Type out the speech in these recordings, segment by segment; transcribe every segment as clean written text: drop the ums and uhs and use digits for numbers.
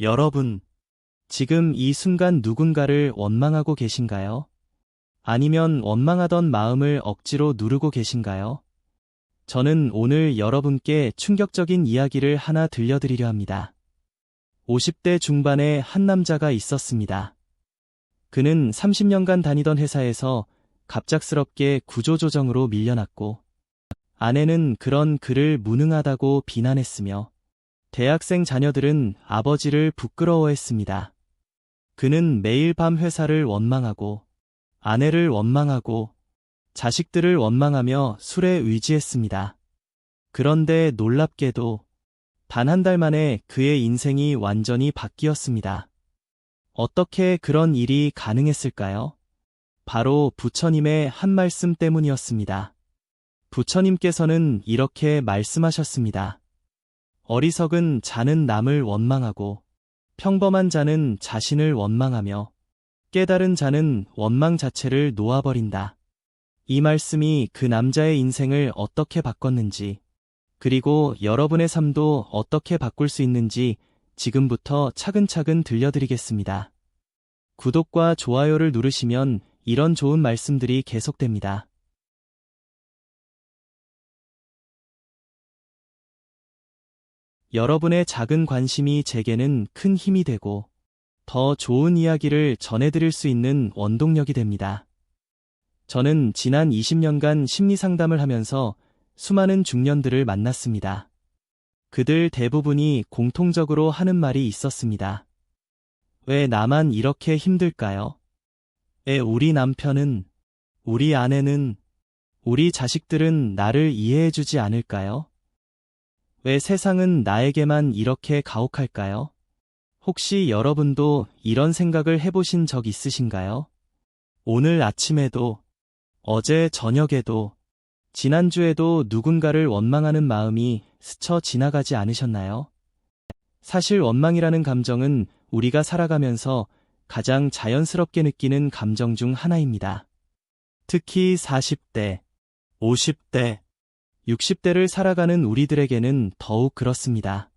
여러분, 지금 이 순간 누군가를 원망하고 계신가요? 아니면 원망하던 마음을 억지로 누르고 계신가요? 저는 오늘 여러분께 충격적인 이야기를 하나 들려드리려 합니다. 50대 중반의 한 남자가 있었습니다. 그는 30년간 다니던 회사에서 갑작스럽게 구조조정으로 밀려났고, 아내는 그런 그를 무능하다고 비난했으며, 대학생 자녀들은 아버지를 부끄러워했습니다. 그는 매일 밤 회사를 원망하고, 아내를 원망하고, 자식들을 원망하며 술에 의지했습니다. 그런데 놀랍게도 단 한 달 만에 그의 인생이 완전히 바뀌었습니다. 어떻게 그런 일이 가능했을까요? 바로 부처님의 한 말씀 때문이었습니다. 부처님께서는 이렇게 말씀하셨습니다. 어리석은 자는 남을 원망하고 평범한 자는 자신을 원망하며 깨달은 자는 원망 자체를 놓아버린다. 이 말씀이 그 남자의 인생을 어떻게 바꿨는지, 그리고 여러분의 삶도 어떻게 바꿀 수 있는지 지금부터 차근차근 들려드리겠습니다. 구독과 좋아요를 누르시면 이런 좋은 말씀들이 계속됩니다. 여러분의 작은 관심이 제게는 큰 힘이 되고 더 좋은 이야기를 전해드릴 수 있는 원동력이 됩니다. 저는 지난 20년간 심리 상담을 하면서 수많은 중년들을 만났습니다. 그들 대부분이 공통적으로 하는 말이 있었습니다. 왜 나만 이렇게 힘들까요? 왜 우리 남편은, 우리 아내는, 우리 자식들은 나를 이해해주지 않을까요? 왜 세상은 나에게만 이렇게 가혹할까요? 혹시 여러분도 이런 생각을 해보신 적 있으신가요? 오늘 아침에도, 어제 저녁에도, 지난주에도 누군가를 원망하는 마음이 스쳐 지나가지 않으셨나요? 사실 원망이라는 감정은 우리가 살아가면서 가장 자연스럽게 느끼는 감정 중 하나입니다. 특히 40대, 50대, 60대를 살아가는 우리들에게는 더욱 그렇습니다.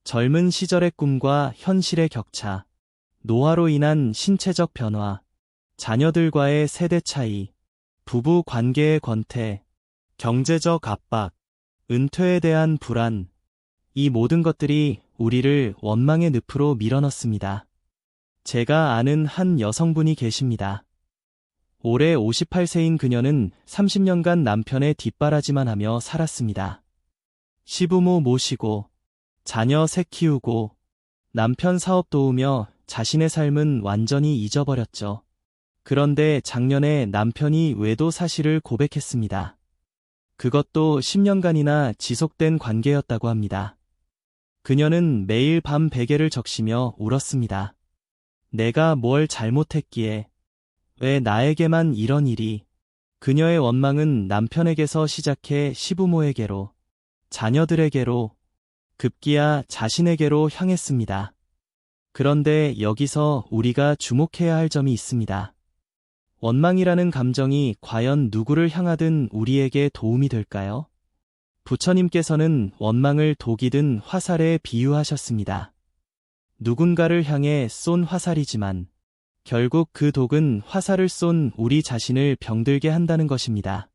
젊은 시절의 꿈과 현실의 격차, 노화로 인한 신체적 변화, 자녀들과의 세대 차이, 부부 관계의 권태, 경제적 압박, 은퇴에 대한 불안, 이 모든 것들이 우리를 원망의 늪으로 밀어넣습니다. 제가 아는 한 여성분이 계십니다. 올해 58세인 그녀는 30년간 남편의 뒷바라지만 하며 살았습니다. 시부모 모시고, 자녀 셋 키우고, 남편 사업 도우며 자신의 삶은 완전히 잊어버렸죠. 그런데 작년에 남편이 외도 사실을 고백했습니다. 그것도 10년간이나 지속된 관계였다고 합니다. 그녀는 매일 밤 베개를 적시며 울었습니다. 내가 뭘 잘못했기에, 왜 나에게만 이런 일이. 그녀의 원망은 남편에게서 시작해 시부모에게로, 자녀들에게로, 급기야 자신에게로 향했습니다. 그런데 여기서 우리가 주목해야 할 점이 있습니다. 원망이라는 감정이 과연 누구를 향하든 우리에게 도움이 될까요? 부처님께서는 원망을 독이 든 화살에 비유하셨습니다. 누군가를 향해 쏜 화살이지만 결국 그 독은 화살을 쏜 우리 자신을 병들게 한다는 것입니다.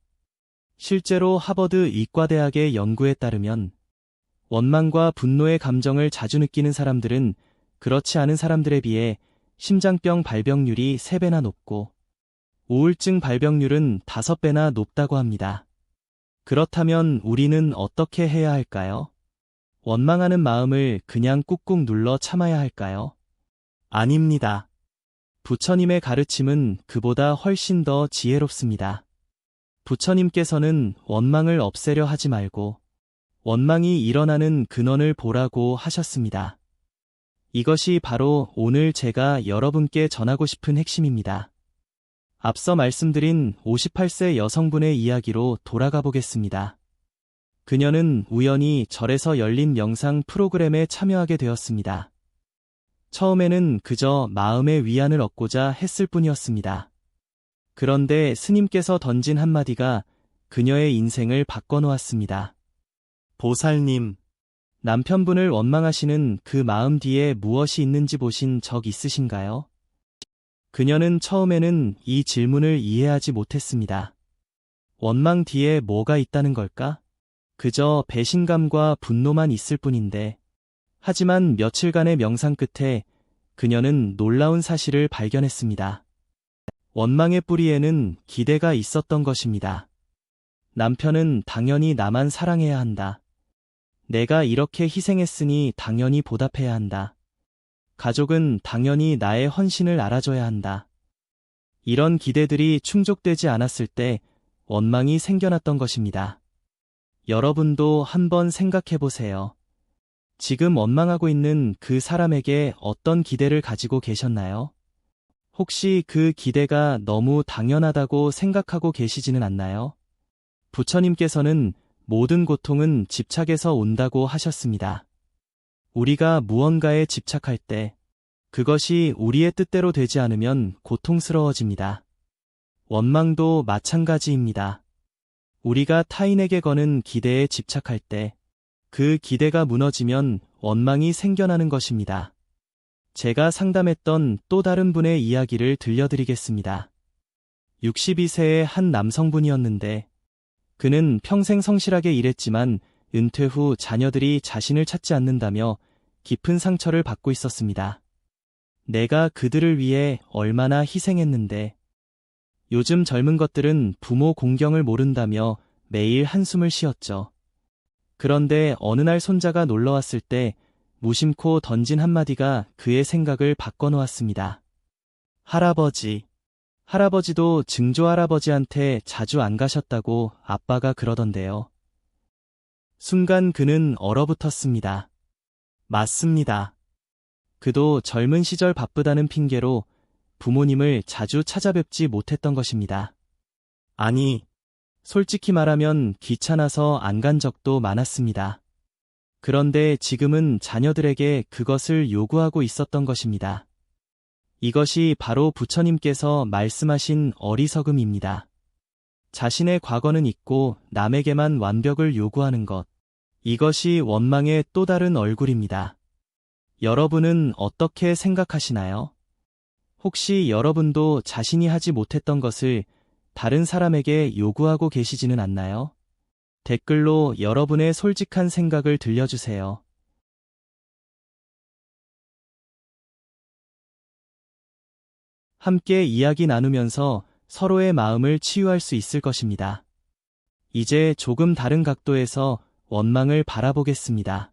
실제로 하버드 의과대학의 연구에 따르면 원망과 분노의 감정을 자주 느끼는 사람들은 그렇지 않은 사람들에 비해 심장병 발병률이 3배나 높고 우울증 발병률은 5배나 높다고 합니다. 그렇다면 우리는 어떻게 해야 할까요? 원망하는 마음을 그냥 꾹꾹 눌러 참아야 할까요? 아닙니다. 부처님의 가르침은 그보다 훨씬 더 지혜롭습니다. 부처님께서는 원망을 없애려 하지 말고 원망이 일어나는 근원을 보라고 하셨습니다. 이것이 바로 오늘 제가 여러분께 전하고 싶은 핵심입니다. 앞서 말씀드린 58세 여성분의 이야기로 돌아가 보겠습니다. 그녀는 우연히 절에서 열린 명상 프로그램에 참여하게 되었습니다. 처음에는 그저 마음의 위안을 얻고자 했을 뿐이었습니다. 그런데 스님께서 던진 한마디가 그녀의 인생을 바꿔놓았습니다. 보살님, 남편분을 원망하시는 그 마음 뒤에 무엇이 있는지 보신 적 있으신가요? 그녀는 처음에는 이 질문을 이해하지 못했습니다. 원망 뒤에 뭐가 있다는 걸까? 그저 배신감과 분노만 있을 뿐인데. 하지만 며칠간의 명상 끝에 그녀는 놀라운 사실을 발견했습니다. 원망의 뿌리에는 기대가 있었던 것입니다. 남편은 당연히 나만 사랑해야 한다. 내가 이렇게 희생했으니 당연히 보답해야 한다. 가족은 당연히 나의 헌신을 알아줘야 한다. 이런 기대들이 충족되지 않았을 때 원망이 생겨났던 것입니다. 여러분도 한번 생각해 보세요. 지금 원망하고 있는 그 사람에게 어떤 기대를 가지고 계셨나요? 혹시 그 기대가 너무 당연하다고 생각하고 계시지는 않나요? 부처님께서는 모든 고통은 집착에서 온다고 하셨습니다. 우리가 무언가에 집착할 때 그것이 우리의 뜻대로 되지 않으면 고통스러워집니다. 원망도 마찬가지입니다. 우리가 타인에게 거는 기대에 집착할 때 그 기대가 무너지면 원망이 생겨나는 것입니다. 제가 상담했던 또 다른 분의 이야기를 들려드리겠습니다. 62세의 한 남성분이었는데 그는 평생 성실하게 일했지만 은퇴 후 자녀들이 자신을 찾지 않는다며 깊은 상처를 받고 있었습니다. 내가 그들을 위해 얼마나 희생했는데. 요즘 젊은 것들은 부모 공경을 모른다며 매일 한숨을 쉬었죠. 그런데 어느 날 손자가 놀러왔을 때 무심코 던진 한마디가 그의 생각을 바꿔놓았습니다. 할아버지. 할아버지도 증조할아버지한테 자주 안 가셨다고 아빠가 그러던데요. 순간 그는 얼어붙었습니다. 맞습니다. 그도 젊은 시절 바쁘다는 핑계로 부모님을 자주 찾아뵙지 못했던 것입니다. 아니, 솔직히 말하면 귀찮아서 안 간 적도 많았습니다. 그런데 지금은 자녀들에게 그것을 요구하고 있었던 것입니다. 이것이 바로 부처님께서 말씀하신 어리석음입니다. 자신의 과거는 잊고 남에게만 완벽을 요구하는 것. 이것이 원망의 또 다른 얼굴입니다. 여러분은 어떻게 생각하시나요? 혹시 여러분도 자신이 하지 못했던 것을 다른 사람에게 요구하고 계시지는 않나요? 댓글로 여러분의 솔직한 생각을 들려주세요. 함께 이야기 나누면서 서로의 마음을 치유할 수 있을 것입니다. 이제 조금 다른 각도에서 원망을 바라보겠습니다.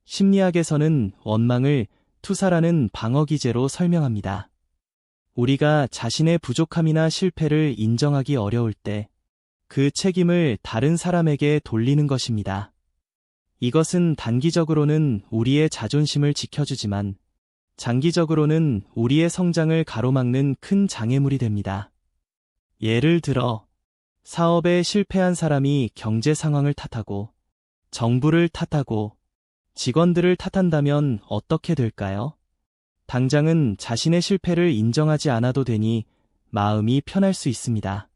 심리학에서는 원망을 투사라는 방어기제로 설명합니다. 우리가 자신의 부족함이나 실패를 인정하기 어려울 때 그 책임을 다른 사람에게 돌리는 것입니다. 이것은 단기적으로는 우리의 자존심을 지켜주지만 장기적으로는 우리의 성장을 가로막는 큰 장애물이 됩니다. 예를 들어, 사업에 실패한 사람이 경제 상황을 탓하고, 정부를 탓하고, 직원들을 탓한다면 어떻게 될까요? 당장은 자신의 실패를 인정하지 않아도 되니 마음이 편할 수 있습니다.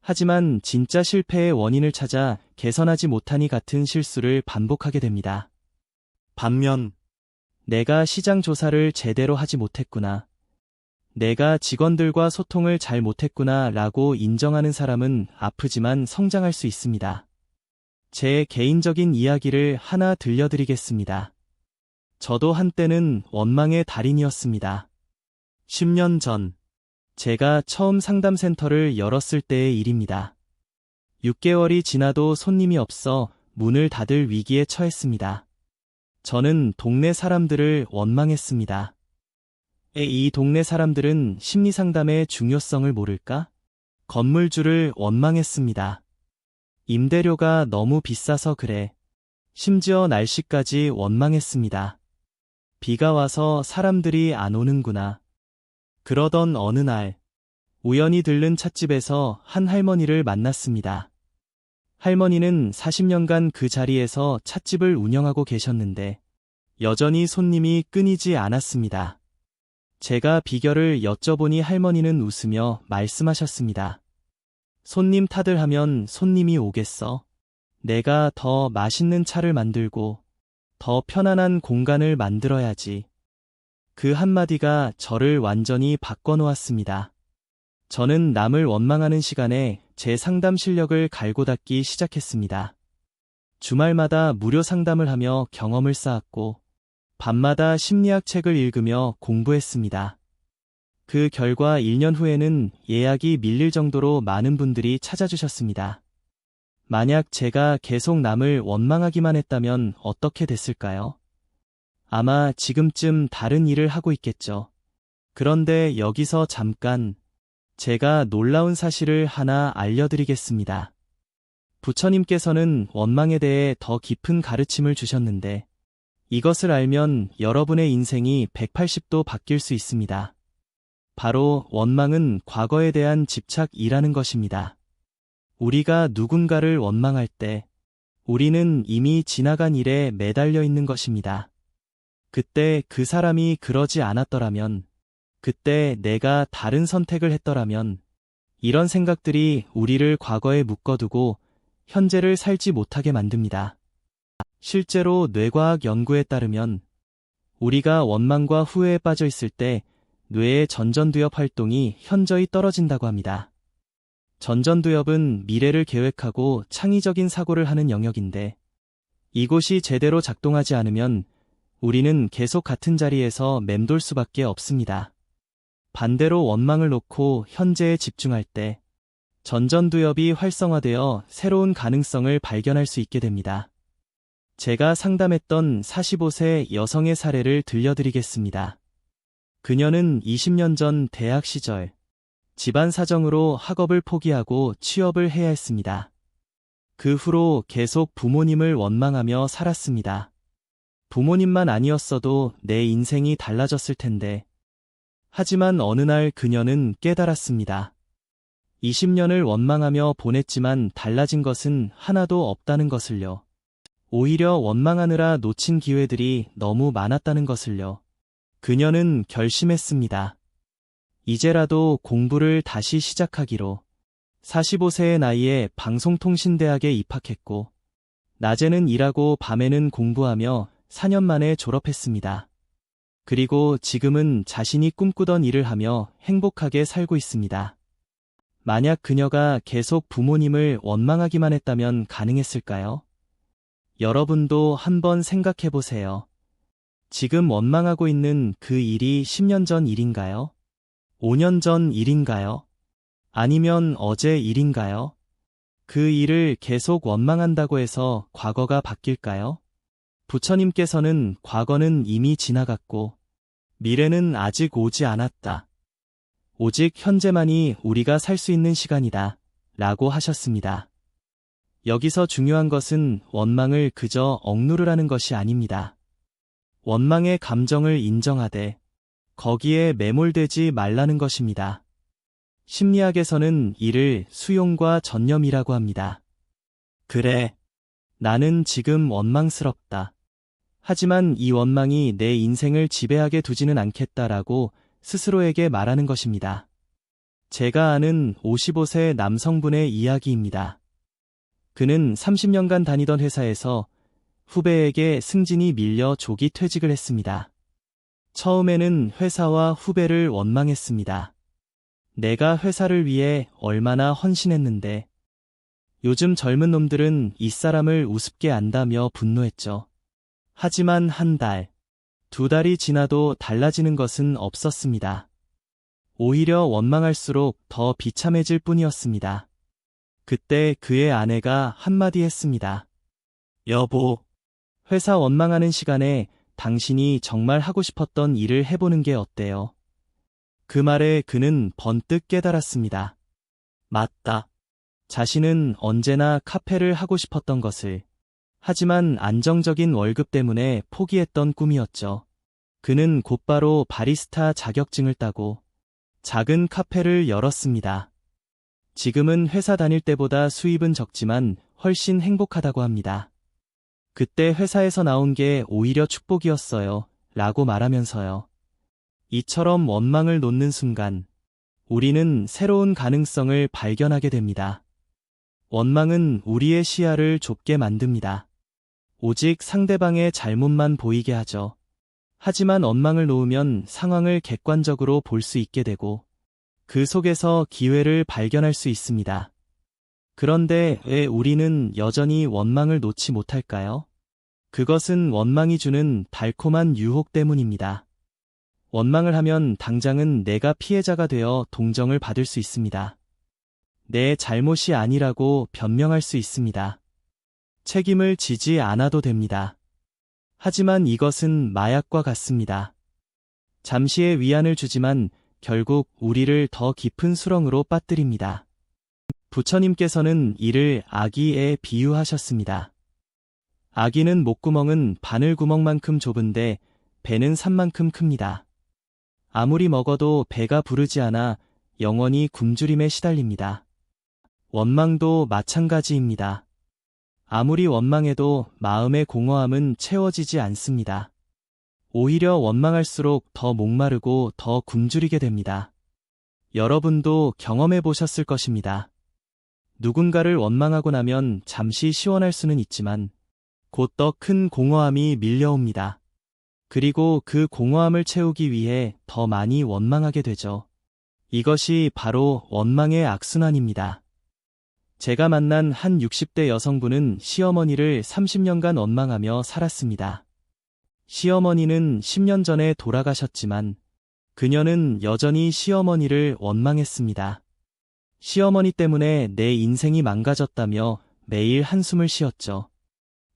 하지만 진짜 실패의 원인을 찾아 개선하지 못하니 같은 실수를 반복하게 됩니다. 반면, 내가 시장 조사를 제대로 하지 못했구나. 내가 직원들과 소통을 잘 못했구나 라고 인정하는 사람은 아프지만 성장할 수 있습니다. 제 개인적인 이야기를 하나 들려드리겠습니다. 저도 한때는 원망의 달인이었습니다. 10년 전, 제가 처음 상담센터를 열었을 때의 일입니다. 6개월이 지나도 손님이 없어 문을 닫을 위기에 처했습니다. 저는 동네 사람들을 원망했습니다. 이 동네 사람들은 심리상담의 중요성을 모를까? 건물주를 원망했습니다. 임대료가 너무 비싸서 그래. 심지어 날씨까지 원망했습니다. 비가 와서 사람들이 안 오는구나. 그러던 어느 날, 우연히 들른 찻집에서 한 할머니를 만났습니다. 할머니는 40년간 그 자리에서 찻집을 운영하고 계셨는데, 여전히 손님이 끊이지 않았습니다. 제가 비결을 여쭤보니 할머니는 웃으며 말씀하셨습니다. 손님 탓을 하면 손님이 오겠어? 내가 더 맛있는 차를 만들고 더 편안한 공간을 만들어야지. 그 한마디가 저를 완전히 바꿔놓았습니다. 저는 남을 원망하는 시간에 제 상담 실력을 갈고 닦기 시작했습니다. 주말마다 무료 상담을 하며 경험을 쌓았고, 밤마다 심리학 책을 읽으며 공부했습니다. 그 결과 1년 후에는 예약이 밀릴 정도로 많은 분들이 찾아주셨습니다. 만약 제가 계속 남을 원망하기만 했다면 어떻게 됐을까요? 아마 지금쯤 다른 일을 하고 있겠죠. 그런데 여기서 잠깐 제가 놀라운 사실을 하나 알려드리겠습니다. 부처님께서는 원망에 대해 더 깊은 가르침을 주셨는데 이것을 알면 여러분의 인생이 180도 바뀔 수 있습니다. 바로 원망은 과거에 대한 집착이라는 것입니다. 우리가 누군가를 원망할 때 우리는 이미 지나간 일에 매달려 있는 것입니다. 그때 그 사람이 그러지 않았더라면, 그때 내가 다른 선택을 했더라면, 이런 생각들이 우리를 과거에 묶어두고 현재를 살지 못하게 만듭니다. 실제로 뇌과학 연구에 따르면 우리가 원망과 후회에 빠져 있을 때 뇌의 전전두엽 활동이 현저히 떨어진다고 합니다. 전전두엽은 미래를 계획하고 창의적인 사고를 하는 영역인데 이곳이 제대로 작동하지 않으면 우리는 계속 같은 자리에서 맴돌 수밖에 없습니다. 반대로 원망을 놓고 현재에 집중할 때 전전두엽이 활성화되어 새로운 가능성을 발견할 수 있게 됩니다. 제가 상담했던 45세 여성의 사례를 들려드리겠습니다. 그녀는 20년 전 대학 시절 집안 사정으로 학업을 포기하고 취업을 해야 했습니다. 그 후로 계속 부모님을 원망하며 살았습니다. 부모님만 아니었어도 내 인생이 달라졌을 텐데. 하지만 어느 날 그녀는 깨달았습니다. 20년을 원망하며 보냈지만 달라진 것은 하나도 없다는 것을요. 오히려 원망하느라 놓친 기회들이 너무 많았다는 것을요. 그녀는 결심했습니다. 이제라도 공부를 다시 시작하기로. 45세의 나이에 방송통신대학에 입학했고, 낮에는 일하고 밤에는 공부하며 4년 만에 졸업했습니다. 그리고 지금은 자신이 꿈꾸던 일을 하며 행복하게 살고 있습니다. 만약 그녀가 계속 부모님을 원망하기만 했다면 가능했을까요? 여러분도 한번 생각해 보세요. 지금 원망하고 있는 그 일이 10년 전 일인가요? 5년 전 일인가요? 아니면 어제 일인가요? 그 일을 계속 원망한다고 해서 과거가 바뀔까요? 부처님께서는 과거는 이미 지나갔고 미래는 아직 오지 않았다. 오직 현재만이 우리가 살 수 있는 시간이다. 라고 하셨습니다. 여기서 중요한 것은 원망을 그저 억누르라는 것이 아닙니다. 원망의 감정을 인정하되 거기에 매몰되지 말라는 것입니다. 심리학에서는 이를 수용과 전념이라고 합니다. 그래, 나는 지금 원망스럽다. 하지만 이 원망이 내 인생을 지배하게 두지는 않겠다라고 스스로에게 말하는 것입니다. 제가 아는 55세 남성분의 이야기입니다. 그는 30년간 다니던 회사에서 후배에게 승진이 밀려 조기 퇴직을 했습니다. 처음에는 회사와 후배를 원망했습니다. 내가 회사를 위해 얼마나 헌신했는데. 요즘 젊은 놈들은 이 사람을 우습게 안다며 분노했죠. 하지만 한 달, 두 달이 지나도 달라지는 것은 없었습니다. 오히려 원망할수록 더 비참해질 뿐이었습니다. 그때 그의 아내가 한마디 했습니다. 여보, 회사 원망하는 시간에 당신이 정말 하고 싶었던 일을 해보는 게 어때요? 그 말에 그는 번뜩 깨달았습니다. 맞다. 자신은 언제나 카페를 하고 싶었던 것을. 하지만 안정적인 월급 때문에 포기했던 꿈이었죠. 그는 곧바로 바리스타 자격증을 따고 작은 카페를 열었습니다. 지금은 회사 다닐 때보다 수입은 적지만 훨씬 행복하다고 합니다. 그때 회사에서 나온 게 오히려 축복이었어요. 라고 말하면서요. 이처럼 원망을 놓는 순간 우리는 새로운 가능성을 발견하게 됩니다. 원망은 우리의 시야를 좁게 만듭니다. 오직 상대방의 잘못만 보이게 하죠. 하지만 원망을 놓으면 상황을 객관적으로 볼 수 있게 되고 그 속에서 기회를 발견할 수 있습니다. 그런데 왜 우리는 여전히 원망을 놓지 못할까요? 그것은 원망이 주는 달콤한 유혹 때문입니다. 원망을 하면 당장은 내가 피해자가 되어 동정을 받을 수 있습니다. 내 잘못이 아니라고 변명할 수 있습니다. 책임을 지지 않아도 됩니다. 하지만 이것은 마약과 같습니다. 잠시의 위안을 주지만 결국 우리를 더 깊은 수렁으로 빠뜨립니다. 부처님께서는 이를 아기에 비유하셨습니다. 아기는 목구멍은 바늘구멍만큼 좁은데 배는 산만큼 큽니다. 아무리 먹어도 배가 부르지 않아 영원히 굶주림에 시달립니다. 원망도 마찬가지입니다. 아무리 원망해도 마음의 공허함은 채워지지 않습니다. 오히려 원망할수록 더 목마르고 더 굶주리게 됩니다. 여러분도 경험해 보셨을 것입니다. 누군가를 원망하고 나면 잠시 시원할 수는 있지만 곧 더 큰 공허함이 밀려옵니다. 그리고 그 공허함을 채우기 위해 더 많이 원망하게 되죠. 이것이 바로 원망의 악순환입니다. 제가 만난 한 60대 여성분은 시어머니를 30년간 원망하며 살았습니다. 시어머니는 10년 전에 돌아가셨지만 그녀는 여전히 시어머니를 원망했습니다. 시어머니 때문에 내 인생이 망가졌다며 매일 한숨을 쉬었죠.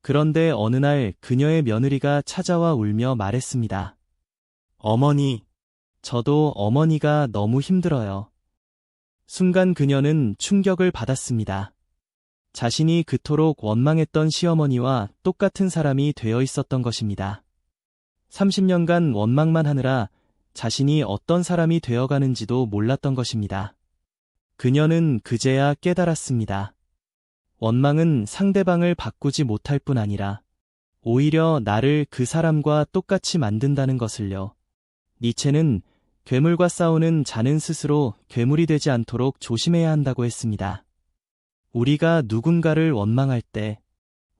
그런데 어느 날 그녀의 며느리가 찾아와 울며 말했습니다. 어머니, 저도 어머니가 너무 힘들어요. 순간 그녀는 충격을 받았습니다. 자신이 그토록 원망했던 시어머니와 똑같은 사람이 되어 있었던 것입니다. 30년간 원망만 하느라 자신이 어떤 사람이 되어가는지도 몰랐던 것입니다. 그녀는 그제야 깨달았습니다. 원망은 상대방을 바꾸지 못할 뿐 아니라 오히려 나를 그 사람과 똑같이 만든다는 것을요. 니체는 괴물과 싸우는 자는 스스로 괴물이 되지 않도록 조심해야 한다고 했습니다. 우리가 누군가를 원망할 때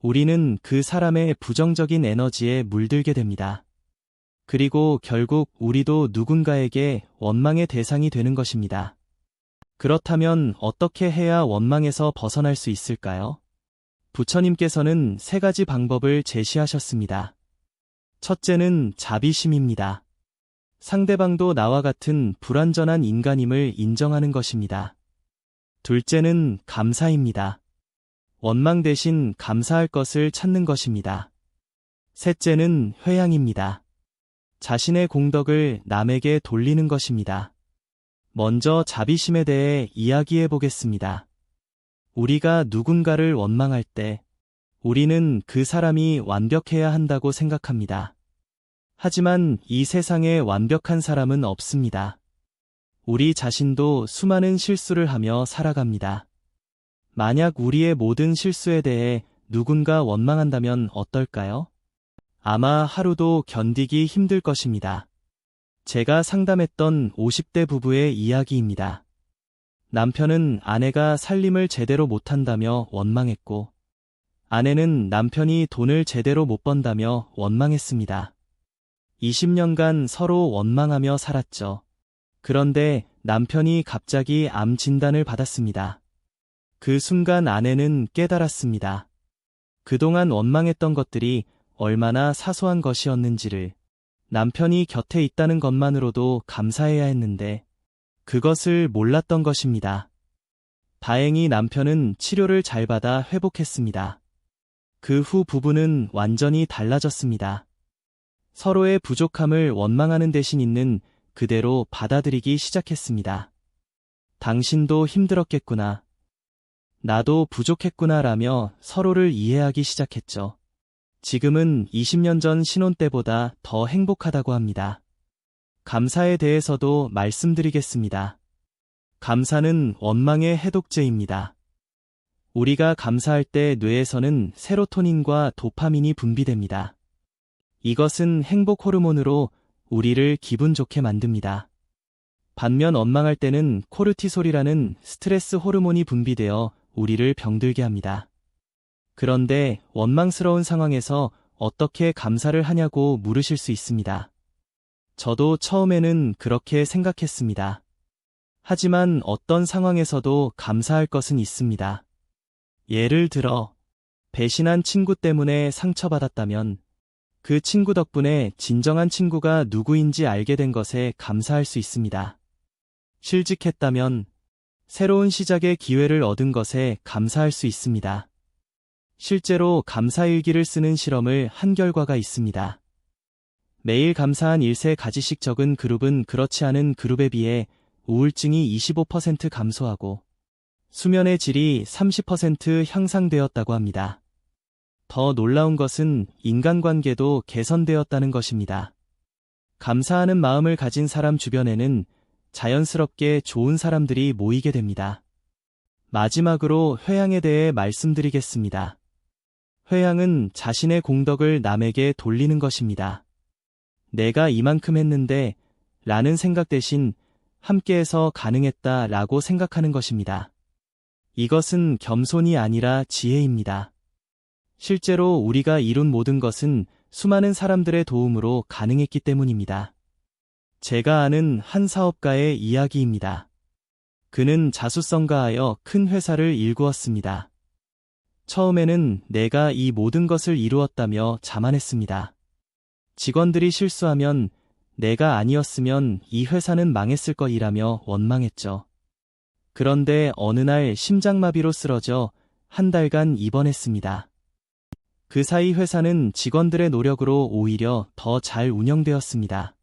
우리는 그 사람의 부정적인 에너지에 물들게 됩니다. 그리고 결국 우리도 누군가에게 원망의 대상이 되는 것입니다. 그렇다면 어떻게 해야 원망에서 벗어날 수 있을까요? 부처님께서는 3가지 방법을 제시하셨습니다. 첫째는 자비심입니다. 상대방도 나와 같은 불완전한 인간임을 인정하는 것입니다. 둘째는 감사입니다. 원망 대신 감사할 것을 찾는 것입니다. 셋째는 회양입니다. 자신의 공덕을 남에게 돌리는 것입니다. 먼저 자비심에 대해 이야기해 보겠습니다. 우리가 누군가를 원망할 때 우리는 그 사람이 완벽해야 한다고 생각합니다. 하지만 이 세상에 완벽한 사람은 없습니다. 우리 자신도 수많은 실수를 하며 살아갑니다. 만약 우리의 모든 실수에 대해 누군가 원망한다면 어떨까요? 아마 하루도 견디기 힘들 것입니다. 제가 상담했던 50대 부부의 이야기입니다. 남편은 아내가 살림을 제대로 못한다며 원망했고, 아내는 남편이 돈을 제대로 못 번다며 원망했습니다. 20년간 서로 원망하며 살았죠. 그런데 남편이 갑자기 암 진단을 받았습니다. 그 순간 아내는 깨달았습니다. 그동안 원망했던 것들이 얼마나 사소한 것이었는지를, 남편이 곁에 있다는 것만으로도 감사해야 했는데 그것을 몰랐던 것입니다. 다행히 남편은 치료를 잘 받아 회복했습니다. 그 후 부부는 완전히 달라졌습니다. 서로의 부족함을 원망하는 대신 있는 그대로 받아들이기 시작했습니다. 당신도 힘들었겠구나. 나도 부족했구나라며 서로를 이해하기 시작했죠. 지금은 20년 전 신혼 때보다 더 행복하다고 합니다. 감사에 대해서도 말씀드리겠습니다. 감사는 원망의 해독제입니다. 우리가 감사할 때 뇌에서는 세로토닌과 도파민이 분비됩니다. 이것은 행복 호르몬으로 우리를 기분 좋게 만듭니다. 반면 원망할 때는 코르티솔이라는 스트레스 호르몬이 분비되어 우리를 병들게 합니다. 그런데 원망스러운 상황에서 어떻게 감사를 하냐고 물으실 수 있습니다. 저도 처음에는 그렇게 생각했습니다. 하지만 어떤 상황에서도 감사할 것은 있습니다. 예를 들어, 배신한 친구 때문에 상처받았다면 그 친구 덕분에 진정한 친구가 누구인지 알게 된 것에 감사할 수 있습니다. 실직했다면 새로운 시작의 기회를 얻은 것에 감사할 수 있습니다. 실제로 감사일기를 쓰는 실험을 한 결과가 있습니다. 매일 감사한 일세 가지씩 적은 그룹은 그렇지 않은 그룹에 비해 우울증이 25% 감소하고 수면의 질이 30% 향상되었다고 합니다. 더 놀라운 것은 인간관계도 개선되었다는 것입니다. 감사하는 마음을 가진 사람 주변에는 자연스럽게 좋은 사람들이 모이게 됩니다. 마지막으로 회양에 대해 말씀드리겠습니다. 회양은 자신의 공덕을 남에게 돌리는 것입니다. 내가 이만큼 했는데 라는 생각 대신 함께해서 가능했다 라고 생각하는 것입니다. 이것은 겸손이 아니라 지혜입니다. 실제로 우리가 이룬 모든 것은 수많은 사람들의 도움으로 가능했기 때문입니다. 제가 아는 한 사업가의 이야기입니다. 그는 자수성가하여 큰 회사를 일구었습니다. 처음에는 내가 이 모든 것을 이루었다며 자만했습니다. 직원들이 실수하면 내가 아니었으면 이 회사는 망했을 거이라며 원망했죠. 그런데 어느 날 심장마비로 쓰러져 한 달간 입원했습니다. 그 사이 회사는 직원들의 노력으로 오히려 더 잘 운영되었습니다.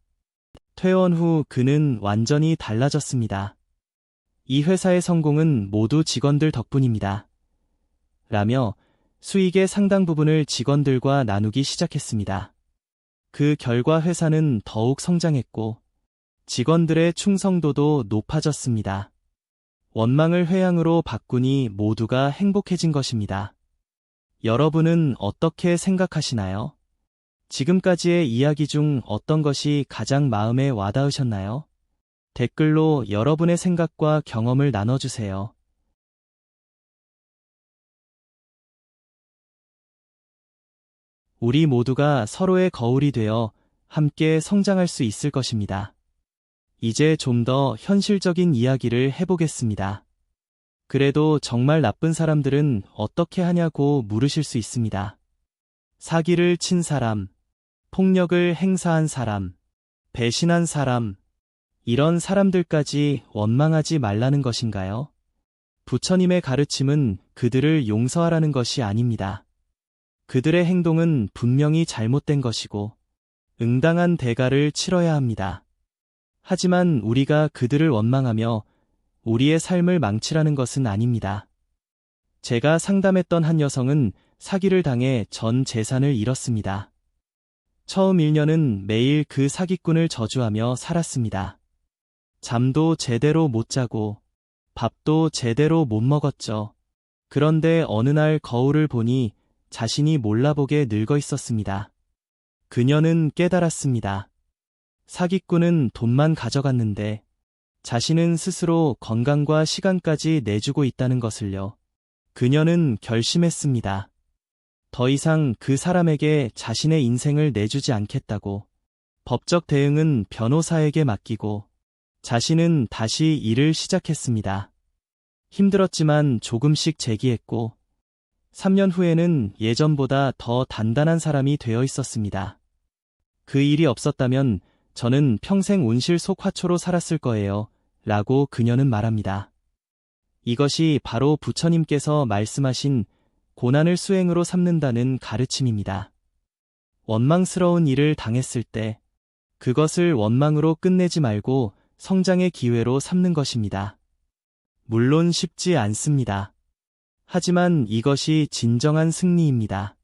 퇴원 후 그는 완전히 달라졌습니다. 이 회사의 성공은 모두 직원들 덕분입니다. 라며 수익의 상당 부분을 직원들과 나누기 시작했습니다. 그 결과 회사는 더욱 성장했고 직원들의 충성도도 높아졌습니다. 원망을 회양으로 바꾸니 모두가 행복해진 것입니다. 여러분은 어떻게 생각하시나요? 지금까지의 이야기 중 어떤 것이 가장 마음에 와닿으셨나요? 댓글로 여러분의 생각과 경험을 나눠주세요. 우리 모두가 서로의 거울이 되어 함께 성장할 수 있을 것입니다. 이제 좀 더 현실적인 이야기를 해보겠습니다. 그래도 정말 나쁜 사람들은 어떻게 하냐고 물으실 수 있습니다. 사기를 친 사람, 폭력을 행사한 사람, 배신한 사람, 이런 사람들까지 원망하지 말라는 것인가요? 부처님의 가르침은 그들을 용서하라는 것이 아닙니다. 그들의 행동은 분명히 잘못된 것이고 응당한 대가를 치러야 합니다. 하지만 우리가 그들을 원망하며 우리의 삶을 망치라는 것은 아닙니다. 제가 상담했던 한 여성은 사기를 당해 전 재산을 잃었습니다. 처음 1년은 매일 그 사기꾼을 저주하며 살았습니다. 잠도 제대로 못 자고 밥도 제대로 못 먹었죠. 그런데 어느 날 거울을 보니 자신이 몰라보게 늙어 있었습니다. 그녀는 깨달았습니다. 사기꾼은 돈만 가져갔는데 자신은 스스로 건강과 시간까지 내주고 있다는 것을요. 그녀는 결심했습니다. 더 이상 그 사람에게 자신의 인생을 내주지 않겠다고. 법적 대응은 변호사에게 맡기고 자신은 다시 일을 시작했습니다. 힘들었지만 조금씩 재기했고 3년 후에는 예전보다 더 단단한 사람이 되어 있었습니다. 그 일이 없었다면 저는 평생 온실 속 화초로 살았을 거예요. 라고 그녀는 말합니다. 이것이 바로 부처님께서 말씀하신 고난을 수행으로 삼는다는 가르침입니다. 원망스러운 일을 당했을 때 그것을 원망으로 끝내지 말고 성장의 기회로 삼는 것입니다. 물론 쉽지 않습니다. 하지만 이것이 진정한 승리입니다.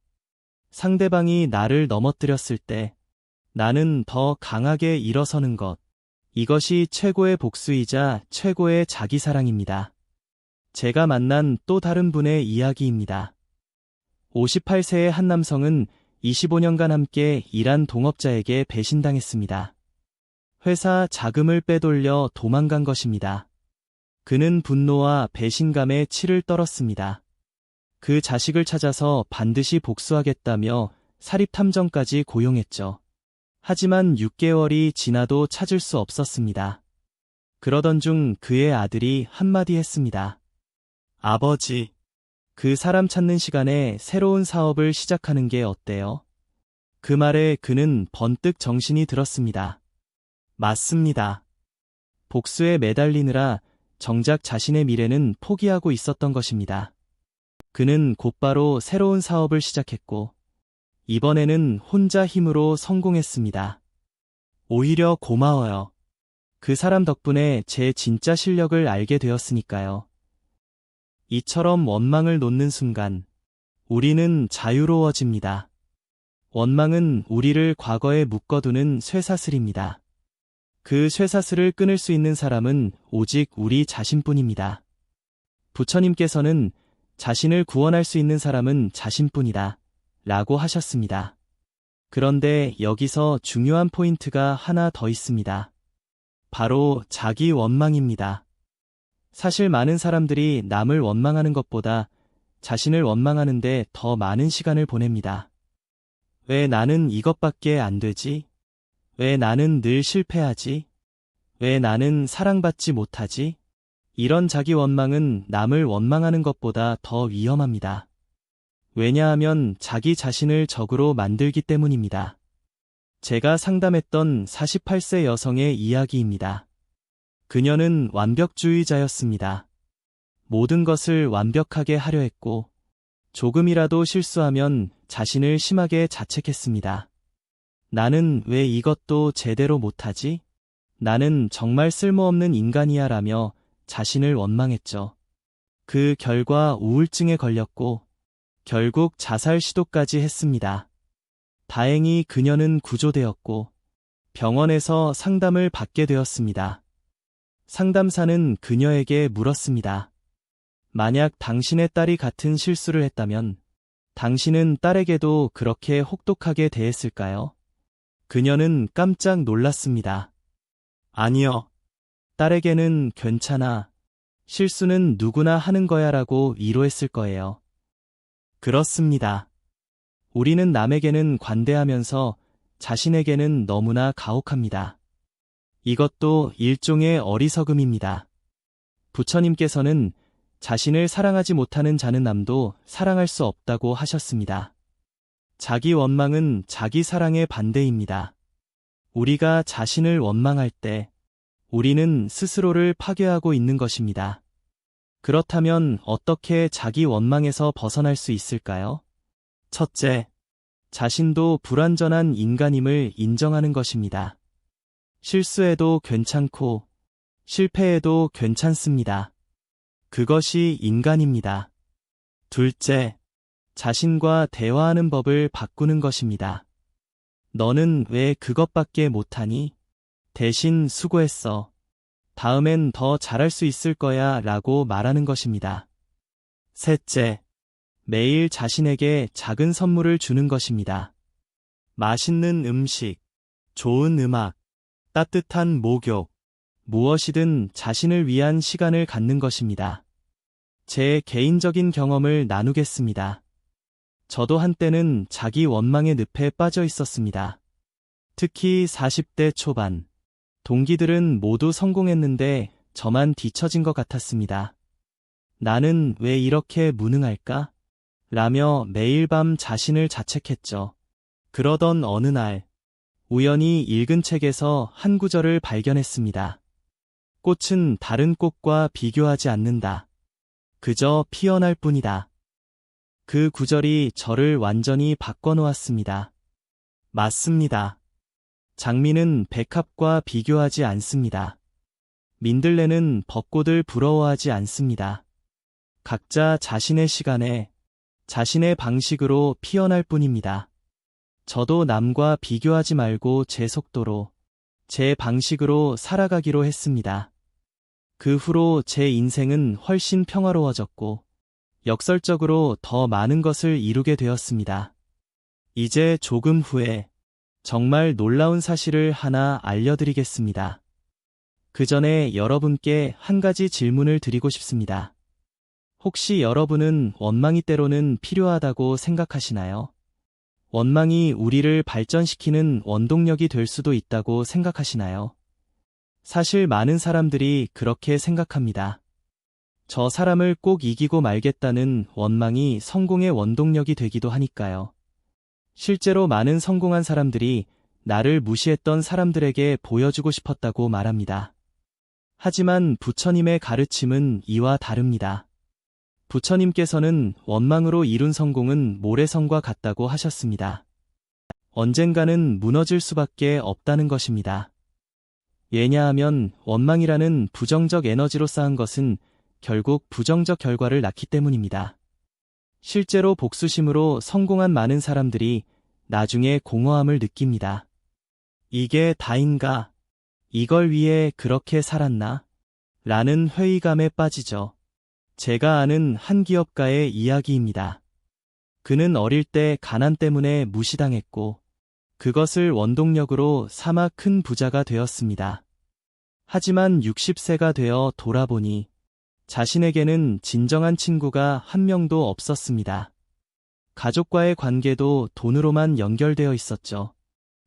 상대방이 나를 넘어뜨렸을 때 나는 더 강하게 일어서는 것. 이것이 최고의 복수이자 최고의 자기사랑입니다. 제가 만난 또 다른 분의 이야기입니다. 58세의 한 남성은 25년간 함께 일한 동업자에게 배신당했습니다. 회사 자금을 빼돌려 도망간 것입니다. 그는 분노와 배신감에 치를 떨었습니다. 그 자식을 찾아서 반드시 복수하겠다며 사립탐정까지 고용했죠. 하지만 6개월이 지나도 찾을 수 없었습니다. 그러던 중 그의 아들이 한마디 했습니다. 아버지, 그 사람 찾는 시간에 새로운 사업을 시작하는 게 어때요? 그 말에 그는 번뜩 정신이 들었습니다. 맞습니다. 복수에 매달리느라 정작 자신의 미래는 포기하고 있었던 것입니다. 그는 곧바로 새로운 사업을 시작했고, 이번에는 혼자 힘으로 성공했습니다. 오히려 고마워요. 그 사람 덕분에 제 진짜 실력을 알게 되었으니까요. 이처럼 원망을 놓는 순간, 우리는 자유로워집니다. 원망은 우리를 과거에 묶어두는 쇠사슬입니다. 그 쇠사슬을 끊을 수 있는 사람은 오직 우리 자신뿐입니다. 부처님께서는 자신을 구원할 수 있는 사람은 자신뿐이다 라고 하셨습니다. 그런데 여기서 중요한 포인트가 하나 더 있습니다. 바로 자기 원망입니다. 사실 많은 사람들이 남을 원망하는 것보다 자신을 원망하는데 더 많은 시간을 보냅니다. 왜 나는 이것밖에 안 되지? 왜 나는 늘 실패하지? 왜 나는 사랑받지 못하지? 이런 자기 원망은 남을 원망하는 것보다 더 위험합니다. 왜냐하면 자기 자신을 적으로 만들기 때문입니다. 제가 상담했던 48세 여성의 이야기입니다. 그녀는 완벽주의자였습니다. 모든 것을 완벽하게 하려 했고, 조금이라도 실수하면 자신을 심하게 자책했습니다. 나는 왜 이것도 제대로 못하지? 나는 정말 쓸모없는 인간이야 라며 자신을 원망했죠. 그 결과 우울증에 걸렸고, 결국 자살 시도까지 했습니다. 다행히 그녀는 구조되었고, 병원에서 상담을 받게 되었습니다. 상담사는 그녀에게 물었습니다. 만약 당신의 딸이 같은 실수를 했다면, 당신은 딸에게도 그렇게 혹독하게 대했을까요? 그녀는 깜짝 놀랐습니다. 아니요. 딸에게는 괜찮아. 실수는 누구나 하는 거야 라고 위로했을 거예요. 그렇습니다. 우리는 남에게는 관대하면서 자신에게는 너무나 가혹합니다. 이것도 일종의 어리석음입니다. 부처님께서는 자신을 사랑하지 못하는 자는 남도 사랑할 수 없다고 하셨습니다. 자기 원망은 자기 사랑의 반대입니다. 우리가 자신을 원망할 때 우리는 스스로를 파괴하고 있는 것입니다. 그렇다면 어떻게 자기 원망에서 벗어날 수 있을까요? 첫째, 자신도 불완전한 인간임을 인정하는 것입니다. 실수해도 괜찮고 실패해도 괜찮습니다. 그것이 인간입니다. 둘째, 자신과 대화하는 법을 바꾸는 것입니다. 너는 왜 그것밖에 못하니? 대신 수고했어. 다음엔 더 잘할 수 있을 거야 라고 말하는 것입니다. 셋째, 매일 자신에게 작은 선물을 주는 것입니다. 맛있는 음식, 좋은 음악, 따뜻한 목욕, 무엇이든 자신을 위한 시간을 갖는 것입니다. 제 개인적인 경험을 나누겠습니다. 저도 한때는 자기 원망의 늪에 빠져 있었습니다. 특히 40대 초반. 동기들은 모두 성공했는데 저만 뒤처진 것 같았습니다. 나는 왜 이렇게 무능할까? 라며 매일 밤 자신을 자책했죠. 그러던 어느 날, 우연히 읽은 책에서 한 구절을 발견했습니다. 꽃은 다른 꽃과 비교하지 않는다. 그저 피어날 뿐이다. 그 구절이 저를 완전히 바꿔놓았습니다. 맞습니다. 장미는 백합과 비교하지 않습니다. 민들레는 벚꽃을 부러워하지 않습니다. 각자 자신의 시간에 자신의 방식으로 피어날 뿐입니다. 저도 남과 비교하지 말고 제 속도로, 제 방식으로 살아가기로 했습니다. 그 후로 제 인생은 훨씬 평화로워졌고, 역설적으로 더 많은 것을 이루게 되었습니다. 이제 조금 후에 정말 놀라운 사실을 하나 알려드리겠습니다. 그 전에 여러분께 한 가지 질문을 드리고 싶습니다. 혹시 여러분은 원망이 때로는 필요하다고 생각하시나요? 원망이 우리를 발전시키는 원동력이 될 수도 있다고 생각하시나요? 사실 많은 사람들이 그렇게 생각합니다. 저 사람을 꼭 이기고 말겠다는 원망이 성공의 원동력이 되기도 하니까요. 실제로 많은 성공한 사람들이 나를 무시했던 사람들에게 보여주고 싶었다고 말합니다. 하지만 부처님의 가르침은 이와 다릅니다. 부처님께서는 원망으로 이룬 성공은 모래성과 같다고 하셨습니다. 언젠가는 무너질 수밖에 없다는 것입니다. 왜냐하면 원망이라는 부정적 에너지로 쌓은 것은 결국 부정적 결과를 낳기 때문입니다. 실제로 복수심으로 성공한 많은 사람들이 나중에 공허함을 느낍니다. 이게 다인가? 이걸 위해 그렇게 살았나? 라는 회의감에 빠지죠. 제가 아는 한 기업가의 이야기입니다. 그는 어릴 때 가난 때문에 무시당했고 그것을 원동력으로 삼아 큰 부자가 되었습니다. 하지만 60세가 되어 돌아보니 자신에게는 진정한 친구가 한 명도 없었습니다. 가족과의 관계도 돈으로만 연결되어 있었죠.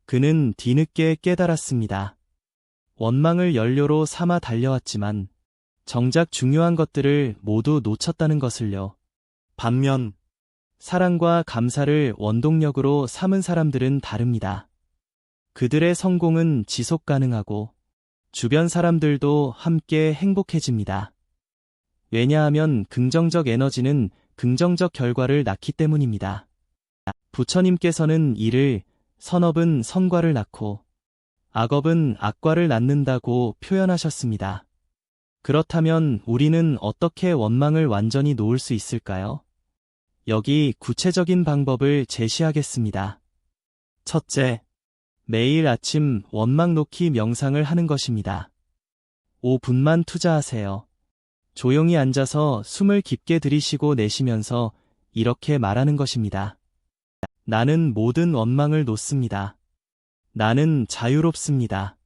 그는 뒤늦게 깨달았습니다. 원망을 연료로 삼아 달려왔지만 정작 중요한 것들을 모두 놓쳤다는 것을요. 반면 사랑과 감사를 원동력으로 삼은 사람들은 다릅니다. 그들의 성공은 지속 가능하고 주변 사람들도 함께 행복해집니다. 왜냐하면 긍정적 에너지는 긍정적 결과를 낳기 때문입니다. 부처님께서는 이를 선업은 선과를 낳고 악업은 악과를 낳는다고 표현하셨습니다. 그렇다면 우리는 어떻게 원망을 완전히 놓을 수 있을까요? 여기 구체적인 방법을 제시하겠습니다. 첫째, 매일 아침 원망 놓기 명상을 하는 것입니다. 5분만 투자하세요. 조용히 앉아서 숨을 깊게 들이쉬고 내쉬면서 이렇게 말하는 것입니다. 나는 모든 원망을 놓습니다. 나는 자유롭습니다.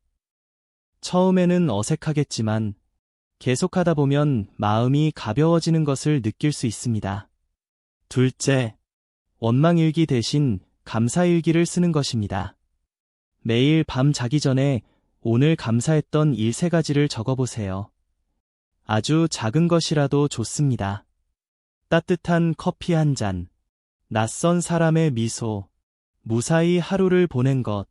처음에는 어색하겠지만 계속하다 보면 마음이 가벼워지는 것을 느낄 수 있습니다. 둘째, 원망일기 대신 감사일기를 쓰는 것입니다. 매일 밤 자기 전에 오늘 감사했던 일 3가지를 적어보세요. 아주 작은 것이라도 좋습니다. 따뜻한 커피 한 잔, 낯선 사람의 미소, 무사히 하루를 보낸 것,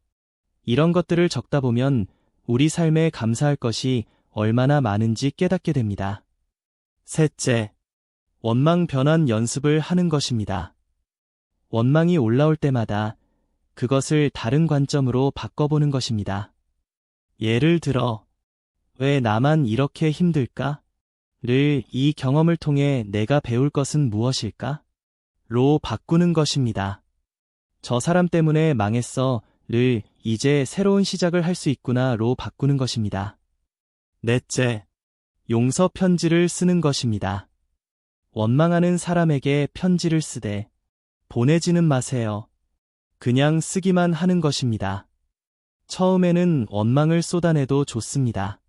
이런 것들을 적다 보면 우리 삶에 감사할 것이 얼마나 많은지 깨닫게 됩니다. 셋째, 원망 변환 연습을 하는 것입니다. 원망이 올라올 때마다 그것을 다른 관점으로 바꿔보는 것입니다. 예를 들어, 왜 나만 이렇게 힘들까? 를 이 경험을 통해 내가 배울 것은 무엇일까? 로 바꾸는 것입니다. 저 사람 때문에 망했어. 를 이제 새로운 시작을 할 수 있구나. 로 바꾸는 것입니다. 넷째, 용서 편지를 쓰는 것입니다. 원망하는 사람에게 편지를 쓰되 보내지는 마세요. 그냥 쓰기만 하는 것입니다. 처음에는 원망을 쏟아내도 좋습니다.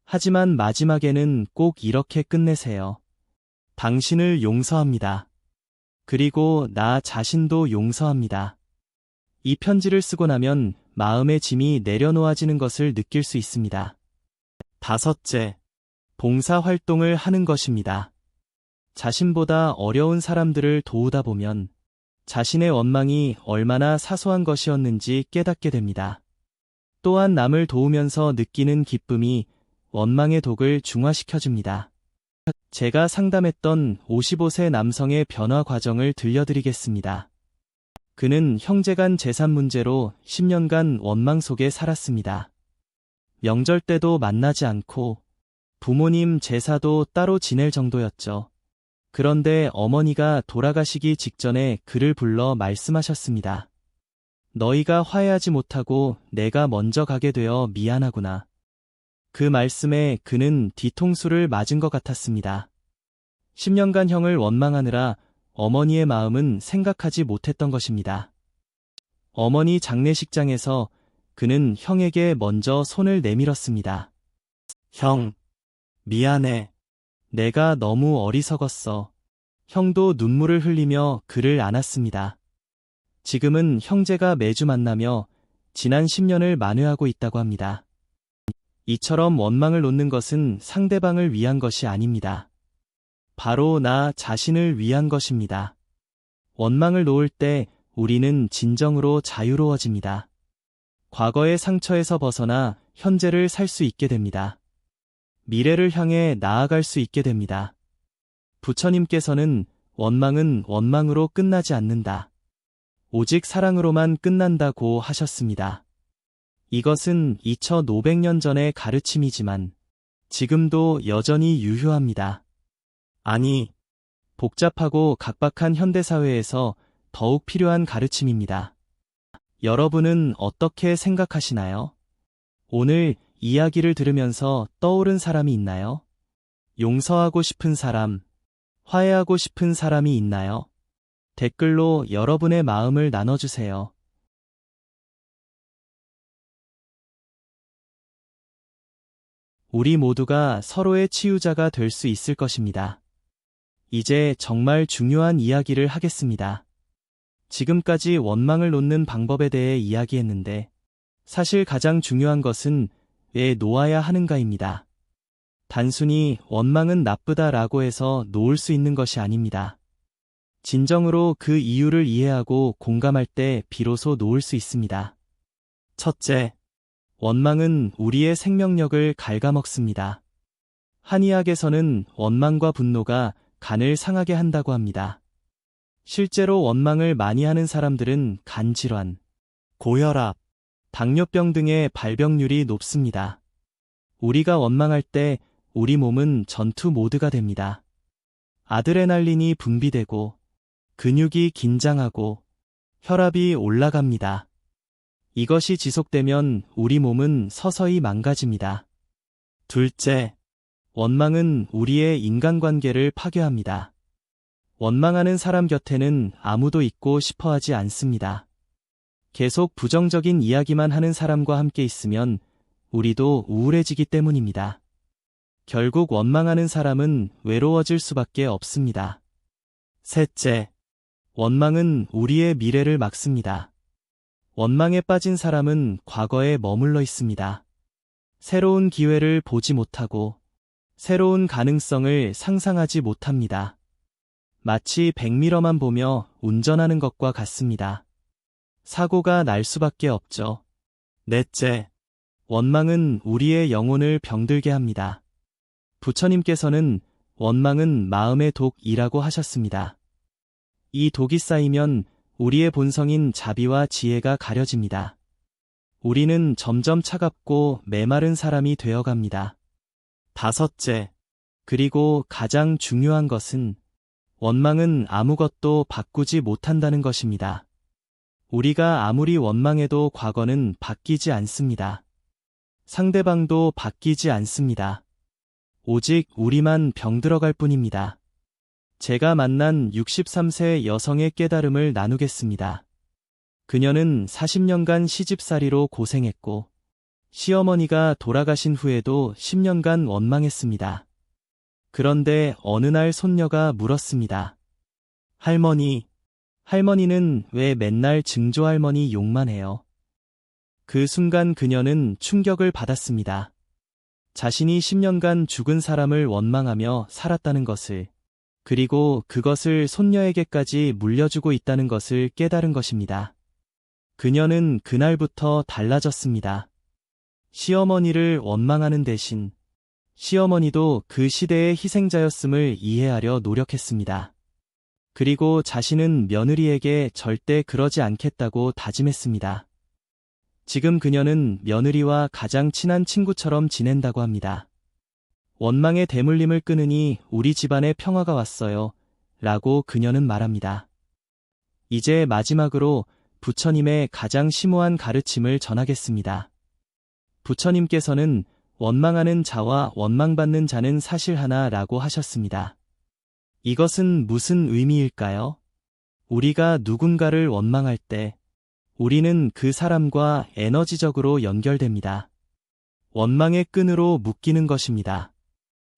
하지만 마지막에는 꼭 이렇게 끝내세요. 당신을 용서합니다. 그리고 나 자신도 용서합니다. 이 편지를 쓰고 나면 마음의 짐이 내려놓아지는 것을 느낄 수 있습니다. 다섯째, 봉사활동을 하는 것입니다. 자신보다 어려운 사람들을 도우다 보면 자신의 원망이 얼마나 사소한 것이었는지 깨닫게 됩니다. 또한 남을 도우면서 느끼는 기쁨이 원망의 독을 중화시켜줍니다. 제가 상담했던 55세 남성의 변화 과정을 들려드리겠습니다. 그는 형제간 재산 문제로 10년간 원망 속에 살았습니다. 명절 때도 만나지 않고 부모님 제사도 따로 지낼 정도였죠. 그런데 어머니가 돌아가시기 직전에 그를 불러 말씀하셨습니다. 너희가 화해하지 못하고 내가 먼저 가게 되어 미안하구나. 그 말씀에 그는 뒤통수를 맞은 것 같았습니다. 10년간 형을 원망하느라 어머니의 마음은 생각하지 못했던 것입니다. 어머니 장례식장에서 그는 형에게 먼저 손을 내밀었습니다. 형, 미안해. 내가 너무 어리석었어. 형도 눈물을 흘리며 그를 안았습니다. 지금은 형제가 매주 만나며 지난 10년을 만회하고 있다고 합니다. 이처럼 원망을 놓는 것은 상대방을 위한 것이 아닙니다. 바로 나 자신을 위한 것입니다. 원망을 놓을 때 우리는 진정으로 자유로워집니다. 과거의 상처에서 벗어나 현재를 살 수 있게 됩니다. 미래를 향해 나아갈 수 있게 됩니다. 부처님께서는 원망은 원망으로 끝나지 않는다. 오직 사랑으로만 끝난다고 하셨습니다. 이것은 2500년 전의 가르침이지만 지금도 여전히 유효합니다. 아니, 복잡하고 각박한 현대사회에서 더욱 필요한 가르침입니다. 여러분은 어떻게 생각하시나요? 오늘 이야기를 들으면서 떠오른 사람이 있나요? 용서하고 싶은 사람, 화해하고 싶은 사람이 있나요? 댓글로 여러분의 마음을 나눠주세요. 우리 모두가 서로의 치유자가 될 수 있을 것입니다. 이제 정말 중요한 이야기를 하겠습니다. 지금까지 원망을 놓는 방법에 대해 이야기했는데 사실 가장 중요한 것은 왜 놓아야 하는가입니다. 단순히 원망은 나쁘다라고 해서 놓을 수 있는 것이 아닙니다. 진정으로 그 이유를 이해하고 공감할 때 비로소 놓을 수 있습니다. 첫째, 원망은 우리의 생명력을 갉아먹습니다. 한의학에서는 원망과 분노가 간을 상하게 한다고 합니다. 실제로 원망을 많이 하는 사람들은 간질환, 고혈압, 당뇨병 등의 발병률이 높습니다. 우리가 원망할 때 우리 몸은 전투 모드가 됩니다. 아드레날린이 분비되고 근육이 긴장하고 혈압이 올라갑니다. 이것이 지속되면 우리 몸은 서서히 망가집니다. 둘째, 원망은 우리의 인간관계를 파괴합니다. 원망하는 사람 곁에는 아무도 있고 싶어 하지 않습니다. 계속 부정적인 이야기만 하는 사람과 함께 있으면 우리도 우울해지기 때문입니다. 결국 원망하는 사람은 외로워질 수밖에 없습니다. 셋째, 원망은 우리의 미래를 막습니다. 원망에 빠진 사람은 과거에 머물러 있습니다. 새로운 기회를 보지 못하고 새로운 가능성을 상상하지 못합니다. 마치 백미러만 보며 운전하는 것과 같습니다. 사고가 날 수밖에 없죠. 넷째, 원망은 우리의 영혼을 병들게 합니다. 부처님께서는 원망은 마음의 독이라고 하셨습니다. 이 독이 쌓이면 우리의 본성인 자비와 지혜가 가려집니다. 우리는 점점 차갑고 메마른 사람이 되어갑니다. 다섯째, 그리고 가장 중요한 것은 원망은 아무것도 바꾸지 못한다는 것입니다. 우리가 아무리 원망해도 과거는 바뀌지 않습니다. 상대방도 바뀌지 않습니다. 오직 우리만 병들어갈 뿐입니다. 제가 만난 63세 여성의 깨달음을 나누겠습니다. 그녀는 40년간 시집살이로 고생했고 시어머니가 돌아가신 후에도 10년간 원망했습니다. 그런데 어느 날 손녀가 물었습니다. 할머니는 왜 맨날 증조할머니 욕만 해요? 그 순간 그녀는 충격을 받았습니다. 자신이 10년간 죽은 사람을 원망하며 살았다는 것을, 그리고 그것을 손녀에게까지 물려주고 있다는 것을 깨달은 것입니다. 그녀는 그날부터 달라졌습니다. 시어머니를 원망하는 대신 시어머니도 그 시대의 희생자였음을 이해하려 노력했습니다. 그리고 자신은 며느리에게 절대 그러지 않겠다고 다짐했습니다. 지금 그녀는 며느리와 가장 친한 친구처럼 지낸다고 합니다. 원망의 대물림을 끊으니 우리 집안에 평화가 왔어요. 라고 그녀는 말합니다. 이제 마지막으로 부처님의 가장 심오한 가르침을 전하겠습니다. 부처님께서는 원망하는 자와 원망받는 자는 사실 하나라고 하셨습니다. 이것은 무슨 의미일까요? 우리가 누군가를 원망할 때 우리는 그 사람과 에너지적으로 연결됩니다. 원망의 끈으로 묶이는 것입니다.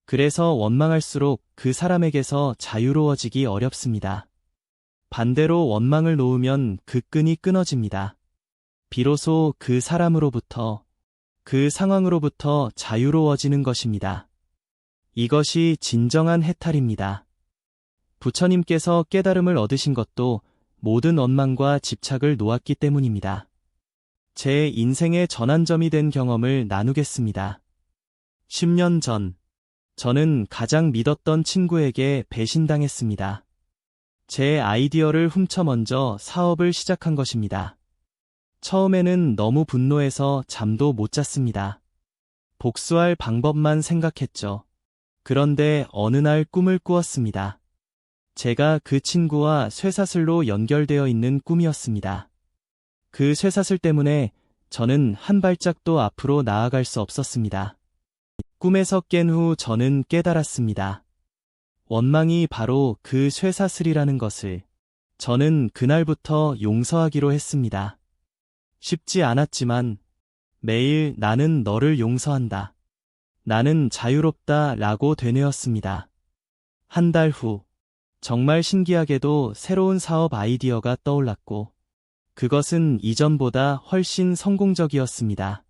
그래서 원망할수록 그 사람에게서 자유로워지기 어렵습니다. 반대로 원망을 놓으면 그 끈이 끊어집니다. 비로소 그 사람으로부터, 그 상황으로부터 자유로워지는 것입니다. 이것이 진정한 해탈입니다. 부처님께서 깨달음을 얻으신 것도 모든 원망과 집착을 놓았기 때문입니다. 제 인생의 전환점이 된 경험을 나누겠습니다. 10년 전, 저는 가장 믿었던 친구에게 배신당했습니다. 제 아이디어를 훔쳐 먼저 사업을 시작한 것입니다. 처음에는 너무 분노해서 잠도 못 잤습니다. 복수할 방법만 생각했죠. 그런데 어느 날 꿈을 꾸었습니다. 제가 그 친구와 쇠사슬로 연결되어 있는 꿈이었습니다. 그 쇠사슬 때문에 저는 한 발짝도 앞으로 나아갈 수 없었습니다. 꿈에서 깬 후 저는 깨달았습니다. 원망이 바로 그 쇠사슬이라는 것을. 저는 그날부터 용서하기로 했습니다. 쉽지 않았지만 매일 나는 너를 용서한다. 나는 자유롭다 라고 되뇌었습니다. 한 달 후, 정말 신기하게도 새로운 사업 아이디어가 떠올랐고, 그것은 이전보다 훨씬 성공적이었습니다.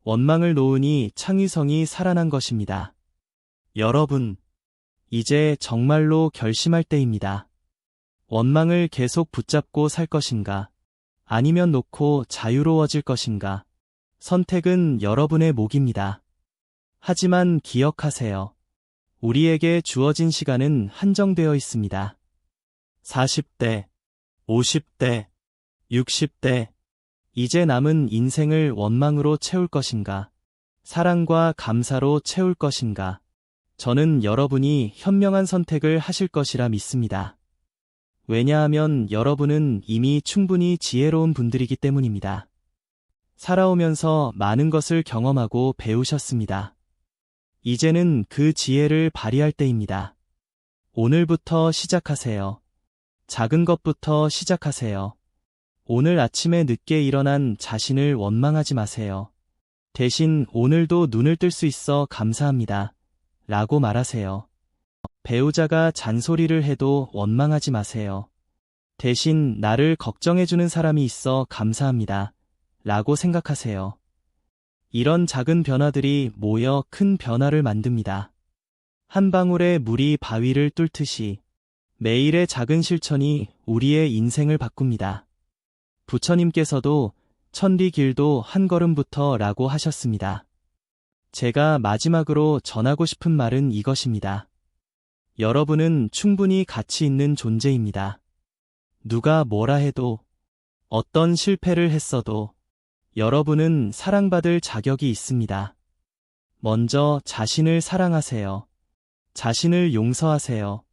원망을 놓으니 창의성이 살아난 것입니다. 여러분, 이제 정말로 결심할 때입니다. 원망을 계속 붙잡고 살 것인가? 아니면 놓고 자유로워질 것인가? 선택은 여러분의 몫입니다. 하지만 기억하세요. 우리에게 주어진 시간은 한정되어 있습니다. 40대, 50대, 60대, 이제 남은 인생을 원망으로 채울 것인가? 사랑과 감사로 채울 것인가? 저는 여러분이 현명한 선택을 하실 것이라 믿습니다. 왜냐하면 여러분은 이미 충분히 지혜로운 분들이기 때문입니다. 살아오면서 많은 것을 경험하고 배우셨습니다. 이제는 그 지혜를 발휘할 때입니다. 오늘부터 시작하세요. 작은 것부터 시작하세요. 오늘 아침에 늦게 일어난 자신을 원망하지 마세요. 대신 오늘도 눈을 뜰 수 있어 감사합니다. 라고 말하세요. 배우자가 잔소리를 해도 원망하지 마세요. 대신 나를 걱정해주는 사람이 있어 감사합니다. 라고 생각하세요. 이런 작은 변화들이 모여 큰 변화를 만듭니다. 한 방울의 물이 바위를 뚫듯이 매일의 작은 실천이 우리의 인생을 바꿉니다. 부처님께서도 천리 길도 한 걸음부터 라고 하셨습니다. 제가 마지막으로 전하고 싶은 말은 이것입니다. 여러분은 충분히 가치 있는 존재입니다. 누가 뭐라 해도, 어떤 실패를 했어도 여러분은 사랑받을 자격이 있습니다. 먼저 자신을 사랑하세요. 자신을 용서하세요.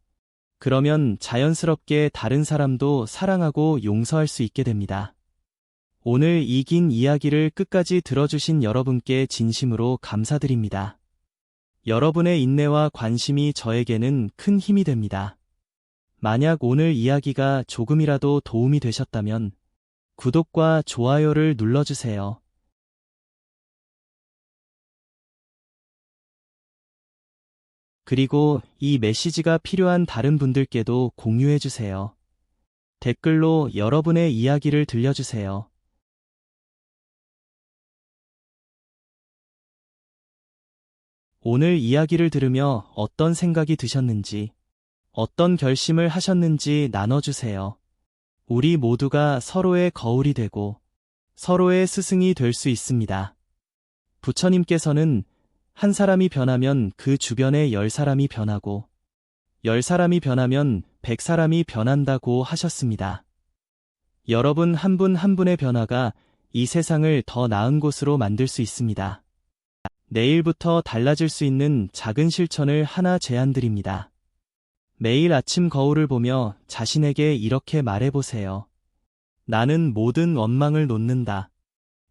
그러면 자연스럽게 다른 사람도 사랑하고 용서할 수 있게 됩니다. 오늘 이 긴 이야기를 끝까지 들어주신 여러분께 진심으로 감사드립니다. 여러분의 인내와 관심이 저에게는 큰 힘이 됩니다. 만약 오늘 이야기가 조금이라도 도움이 되셨다면 구독과 좋아요를 눌러주세요. 그리고 이 메시지가 필요한 다른 분들께도 공유해주세요. 댓글로 여러분의 이야기를 들려주세요. 오늘 이야기를 들으며 어떤 생각이 드셨는지, 어떤 결심을 하셨는지 나눠주세요. 우리 모두가 서로의 거울이 되고 서로의 스승이 될 수 있습니다. 부처님께서는 한 사람이 변하면 그 주변에 10사람이 변하고 10사람이 변하면 100사람이 변한다고 하셨습니다. 여러분 한 분 한 분의 변화가 이 세상을 더 나은 곳으로 만들 수 있습니다. 내일부터 달라질 수 있는 작은 실천을 하나 제안드립니다. 매일 아침 거울을 보며 자신에게 이렇게 말해보세요. 나는 모든 원망을 놓는다.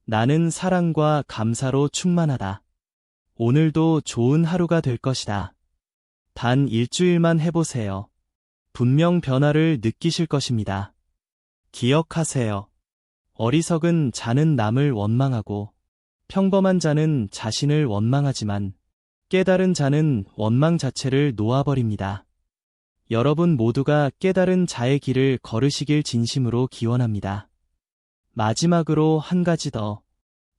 나는 사랑과 감사로 충만하다. 오늘도 좋은 하루가 될 것이다. 단 일주일만 해보세요. 분명 변화를 느끼실 것입니다. 기억하세요. 어리석은 자는 남을 원망하고 평범한 자는 자신을 원망하지만 깨달은 자는 원망 자체를 놓아버립니다. 여러분 모두가 깨달은 자의 길을 걸으시길 진심으로 기원합니다. 마지막으로 한 가지 더.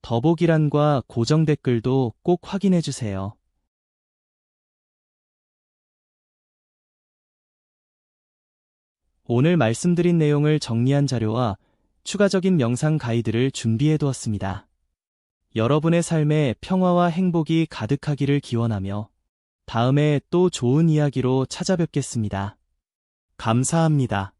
더보기란과 고정 댓글도 꼭 확인해주세요. 오늘 말씀드린 내용을 정리한 자료와 추가적인 명상 가이드를 준비해 두었습니다. 여러분의 삶에 평화와 행복이 가득하기를 기원하며 다음에 또 좋은 이야기로 찾아뵙겠습니다. 감사합니다.